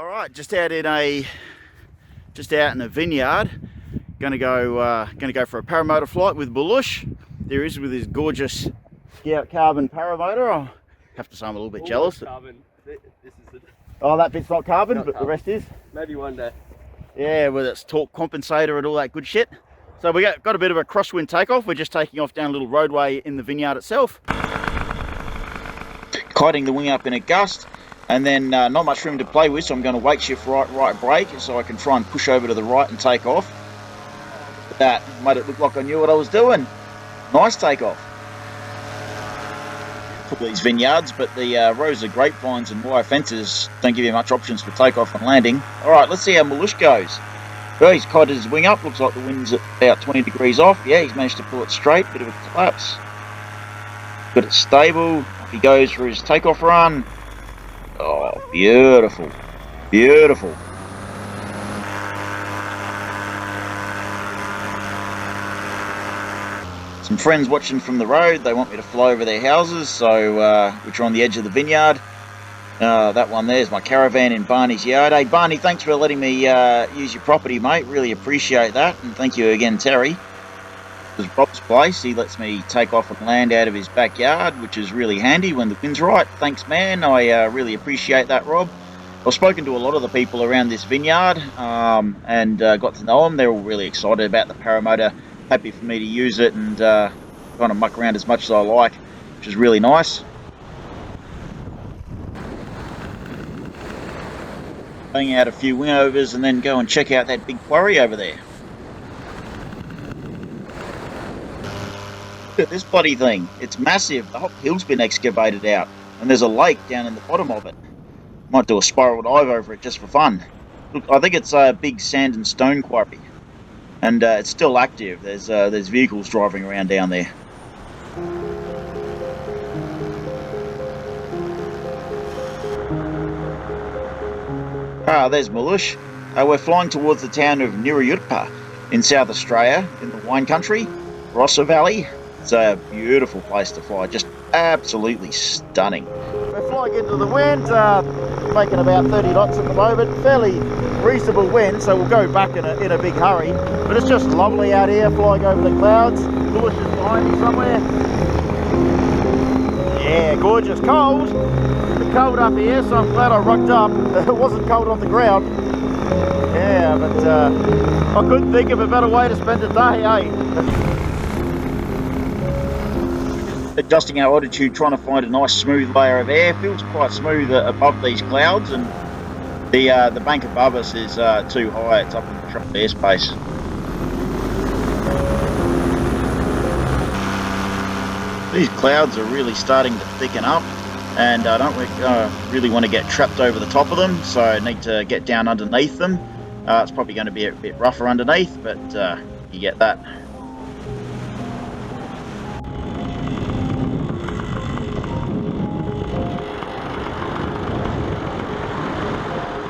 All right, just out in a vineyard. Gonna go for a paramotor flight with Milush. There he is with his gorgeous Scout carbon paramotor. I have to say I'm a little bit jealous. Carbon. This is the... Oh, that bit's not carbon, not but carbon. The rest is. Maybe one day. Yeah, with its torque compensator and all that good shit. So we got a bit of a crosswind takeoff. We're just taking off down a little roadway in the vineyard itself. Kiting the wing up in a gust, and then not much room to play with, so I'm going to weight shift right brake so I can try and push over to the right and take off. That made it look like I knew what I was doing. Nice takeoff. For these vineyards, but the rows of grapevines and wire fences don't give you much options for takeoff and landing. Alright, let's see how Milush goes. Well, he's kited his wing up, looks like the wind's at about 20 degrees off. Yeah, he's managed to pull it straight, bit of a collapse. Got it stable, off he goes for his takeoff run. Oh, beautiful, beautiful. Some friends watching from the road, they want me to fly over their houses, so which are on the edge of the vineyard. That one there's my caravan in Barney's yard. Hey Barney, thanks for letting me use your property, mate. Really appreciate that, and thank you again, Terry. This is Rob's place. He lets me take off and land out of his backyard, which is really handy when the wind's right. Thanks, man. I really appreciate that, Rob. I've spoken to a lot of the people around this vineyard and got to know them. They're all really excited about the Paramotor. Happy for me to use it and kind of muck around as much as I like, which is really nice. Going out a few wingovers and then go and check out that big quarry over there. Look at this bloody thing. It's massive. The whole hill's been excavated out and there's a lake down in the bottom of it. Might do a spiral dive over it just for fun. Look, I think it's a big sand and stone quarry. And it's still active. There's vehicles driving around down there. There's Milush. We're flying towards the town of Nurioopta in South Australia, in the wine country, Barossa Valley. It's a beautiful place to fly, just absolutely stunning. We're flying into the wind, making about 30 knots at the moment. Fairly reasonable wind, so we'll go back in a big hurry. But it's just lovely out here, flying over the clouds. Milush is behind me somewhere. Yeah, gorgeous. Cold. It's cold up here, so I'm glad I rocked up. It wasn't cold on the ground. Yeah, but I couldn't think of a better way to spend the day, eh? Adjusting our altitude, trying to find a nice smooth layer of air. Feels quite smooth above these clouds, and the bank above us is too high. It's up in controlled airspace. These clouds are really starting to thicken up, and I don't really want to get trapped over the top of them, so I need to get down underneath them. It's probably going to be a bit rougher underneath, but you get that.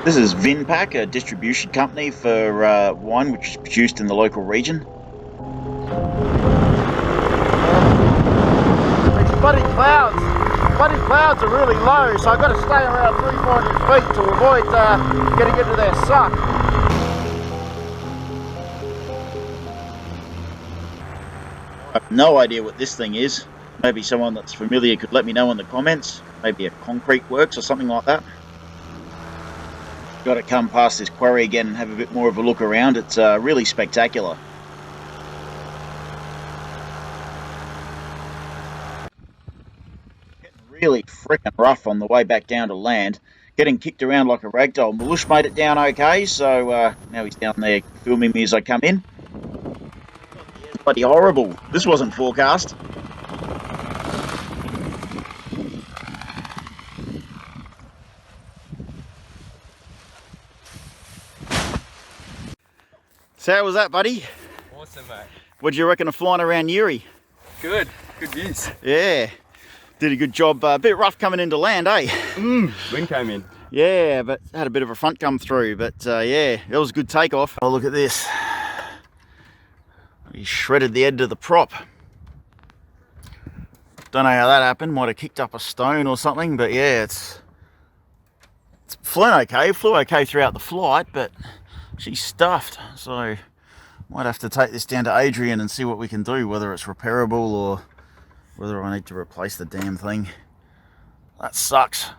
This is Vinpack, a distribution company for wine which is produced in the local region. These bloody clouds are really low, so I've got to stay around 300-400 feet to avoid getting into their suck. I have no idea what this thing is. Maybe someone that's familiar could let me know in the comments. Maybe a concrete works or something like that. Got to come past this quarry again and have a bit more of a look around. It's really spectacular. Getting really freaking rough on the way back down to land. Getting kicked around like a ragdoll. Milush made it down okay, so now he's down there filming me as I come in. It's bloody horrible. This wasn't forecast. So how was that, buddy? Awesome, mate. What do you reckon of flying around Nuri? Good views. Yeah, did a good job. A bit rough coming into land, eh? Wind came in. Yeah, but had a bit of a front come through, but yeah, it was a good takeoff. Oh, look at this. He shredded the end of the prop. Don't know how that happened. Might have kicked up a stone or something, but yeah, it's flew okay throughout the flight, but she's stuffed. So might have to take this down to Adrian and see what we can do, whether it's repairable or whether I need to replace the damn thing. That sucks.